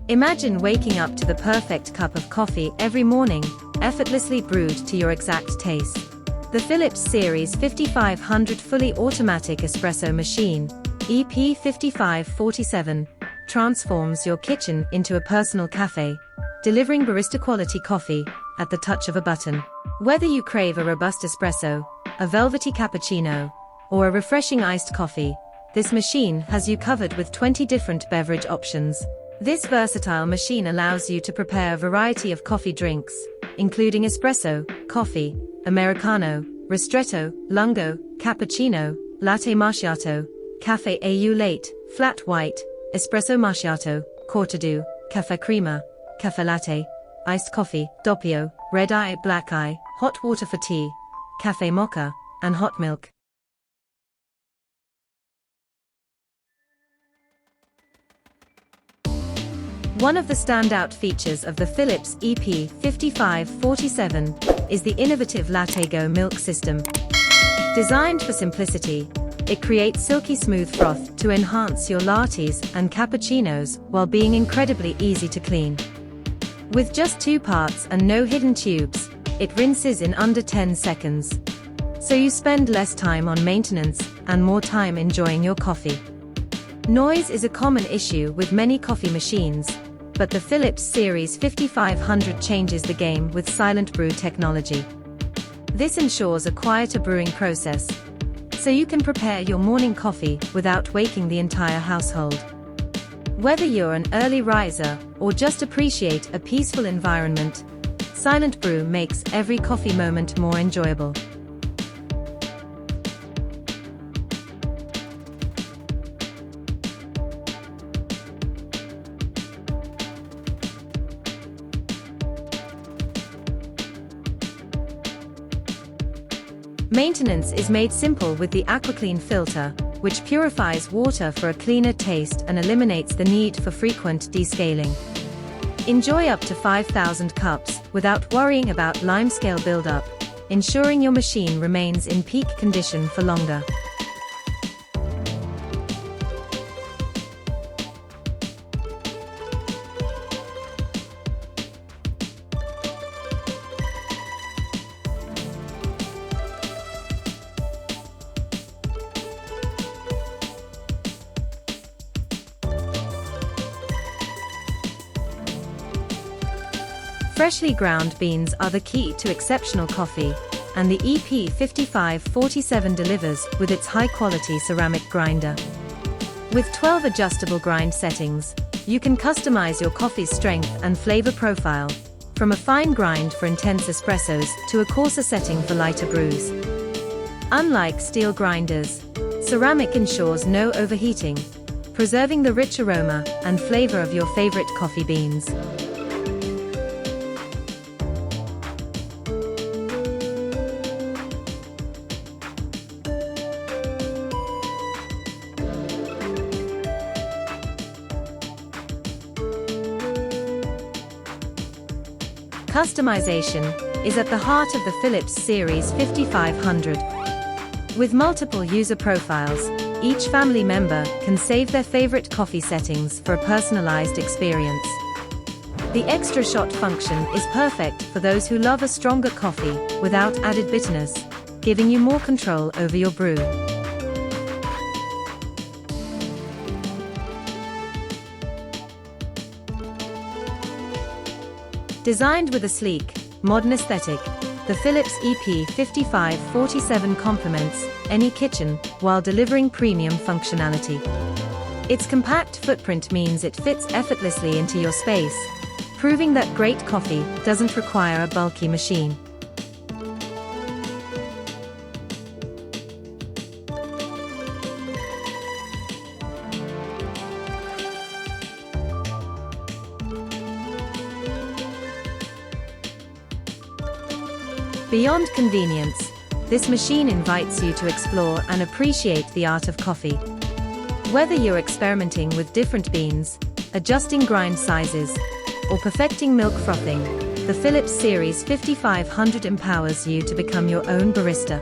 Imagine waking up to the perfect cup of coffee every morning, effortlessly brewed to your exact taste. The Philips Series 5500 Fully Automatic Espresso Machine, EP5547, transforms your kitchen into a personal cafe, delivering barista-quality coffee at the touch of a button. Whether you crave a robust espresso, a velvety cappuccino, or a refreshing iced coffee, this machine has you covered with 20 different beverage options. This versatile machine allows you to prepare a variety of coffee drinks, including espresso, coffee, americano, ristretto, lungo, cappuccino, latte macchiato, café au lait, flat white, espresso macchiato, cortado, café crema, café latte, iced coffee, doppio, red eye, black eye, hot water for tea, café mocha, and hot milk. One of the standout features of the Philips EP5547 is the innovative LatteGo milk system. Designed for simplicity, it creates silky smooth froth to enhance your lattes and cappuccinos while being incredibly easy to clean. With just 2 parts and no hidden tubes, it rinses in under 10 seconds. So you spend less time on maintenance and more time enjoying your coffee. Noise is a common issue with many coffee machines, but the Philips Series 5500 changes the game with SilentBrew technology. This ensures a quieter brewing process, so you can prepare your morning coffee without waking the entire household. Whether you're an early riser or just appreciate a peaceful environment, SilentBrew makes every coffee moment more enjoyable. Maintenance is made simple with the AquaClean filter, which purifies water for a cleaner taste and eliminates the need for frequent descaling. Enjoy up to 5,000 cups without worrying about limescale buildup, ensuring your machine remains in peak condition for longer. Freshly ground beans are the key to exceptional coffee, and the EP5547 delivers with its high-quality ceramic grinder. With 12 adjustable grind settings, you can customize your coffee's strength and flavor profile, from a fine grind for intense espressos to a coarser setting for lighter brews. Unlike steel grinders, ceramic ensures no overheating, preserving the rich aroma and flavor of your favorite coffee beans. Customization is at the heart of the Philips Series 5500. With multiple user profiles, each family member can save their favorite coffee settings for a personalized experience. The extra shot function is perfect for those who love a stronger coffee without added bitterness, giving you more control over your brew. Designed with a sleek, modern aesthetic, the Philips EP5547 complements any kitchen while delivering premium functionality. Its compact footprint means it fits effortlessly into your space, proving that great coffee doesn't require a bulky machine. Beyond convenience, this machine invites you to explore and appreciate the art of coffee. Whether you're experimenting with different beans, adjusting grind sizes, or perfecting milk frothing, the Philips Series 5500 empowers you to become your own barista.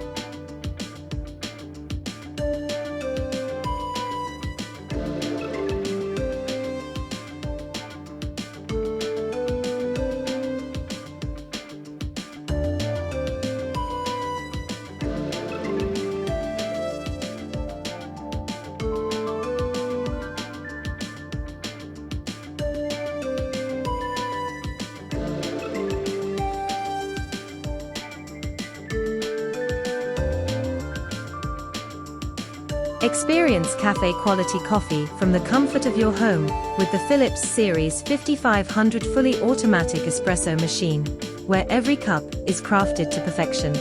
Experience cafe-quality coffee from the comfort of your home with the Philips Series 5500 Fully Automatic Espresso Machine, where every cup is crafted to perfection.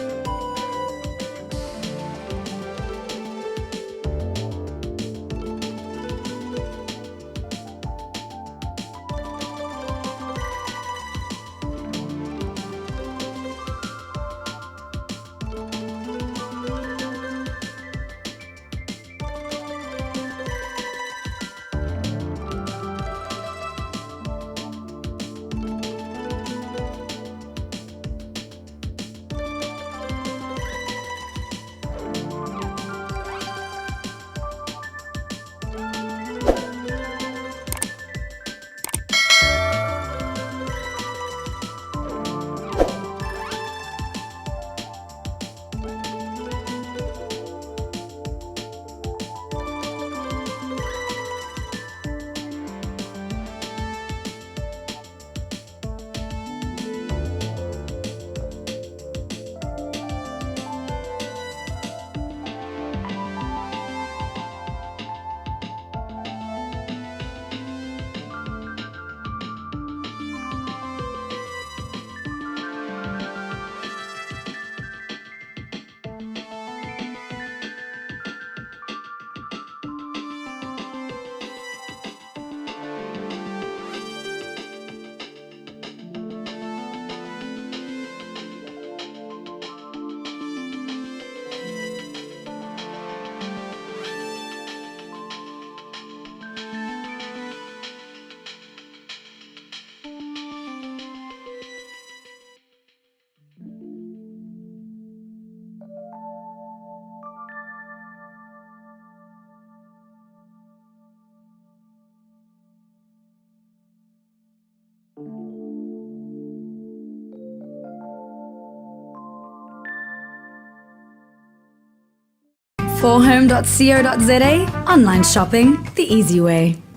forhome.co.za, online shopping the easy way.